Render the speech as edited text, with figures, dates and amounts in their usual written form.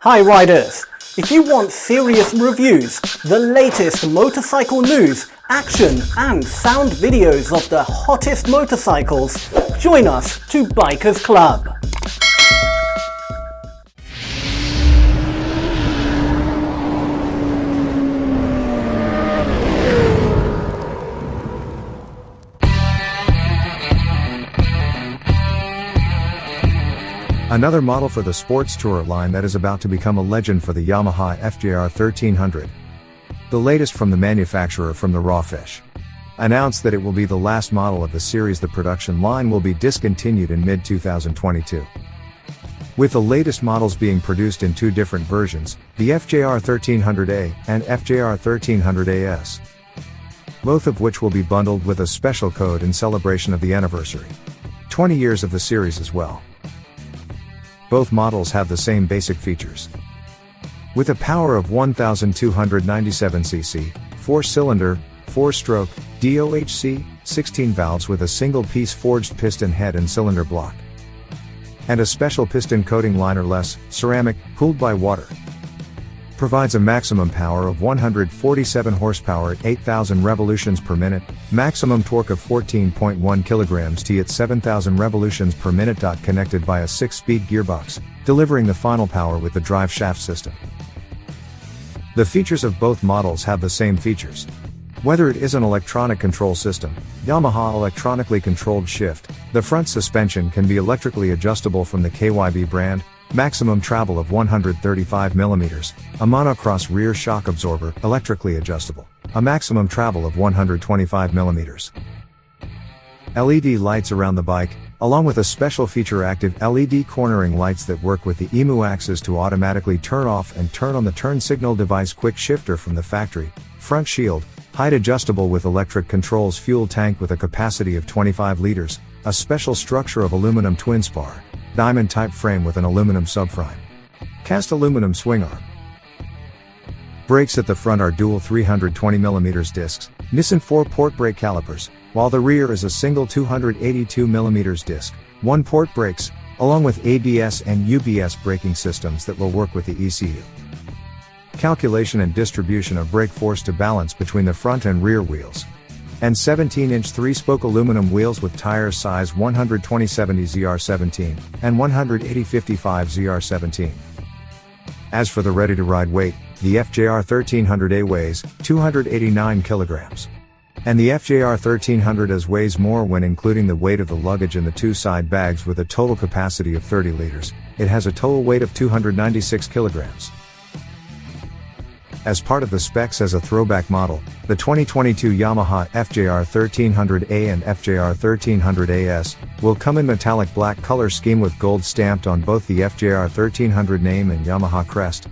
Hi riders! If you want serious reviews, the latest motorcycle news, action and sound videos of the hottest motorcycles, join us to Bikers Club. Another model for the sports tourer line that is about to become a legend for the Yamaha FJR1300. The latest from the manufacturer from the raw fish. Announced that it will be the last model of the series. The production line will be discontinued in mid-2022. With the latest models being produced in two different versions, the FJR1300A and FJR1300AS. Both of which will be bundled with a special code in celebration of the anniversary. 20 years of the series as well. Both models have the same basic features. With a power of 1297 cc, 4-cylinder, 4-stroke, DOHC, 16 valves with a single-piece forged piston head and cylinder block. And a special piston coating liner-less, ceramic, cooled by water. Provides a maximum power of 147 horsepower at 8,000 revolutions per minute, maximum torque of 14.1 kg at 7,000 revolutions per minute. Connected by a 6-speed gearbox, delivering the final power with the drive shaft system. The features of both models have the same features. Whether it is an electronic control system, Yamaha electronically controlled shift, the front suspension can be electrically adjustable from the KYB brand, maximum travel of 135 mm, a monocross rear shock absorber, electrically adjustable, a maximum travel of 125 mm. LED lights around the bike, along with a special feature active LED cornering lights that work with the EMU axis to automatically turn off and turn on the turn signal device quick shifter from the factory, front shield, height adjustable with electric controls, fuel tank with a capacity of 25 liters, a special structure of aluminum twin spar, diamond type frame with an aluminum subframe. Cast aluminum swing arm. Brakes at the front are dual 320mm discs, Nissan 4-port brake calipers, while the rear is a single 282mm disc, 1-port brakes, along with ABS and UBS braking systems that will work with the ECU. Calculation and distribution of brake force to balance between the front and rear wheels. And 17-inch 3-spoke aluminum wheels with tires size 120/70 ZR17 and 180/55 ZR17. As for the ready-to-ride weight, the FJR1300A weighs 289 kilograms. And the FJR1300AS weighs more when including the weight of the luggage and the two side bags. With a total capacity of 30 liters, it has a total weight of 296 kilograms. As part of the specs as a throwback model, the 2022 Yamaha FJR1300A and FJR1300AS will come in metallic black color scheme with gold stamped on both the FJR1300 name and Yamaha crest,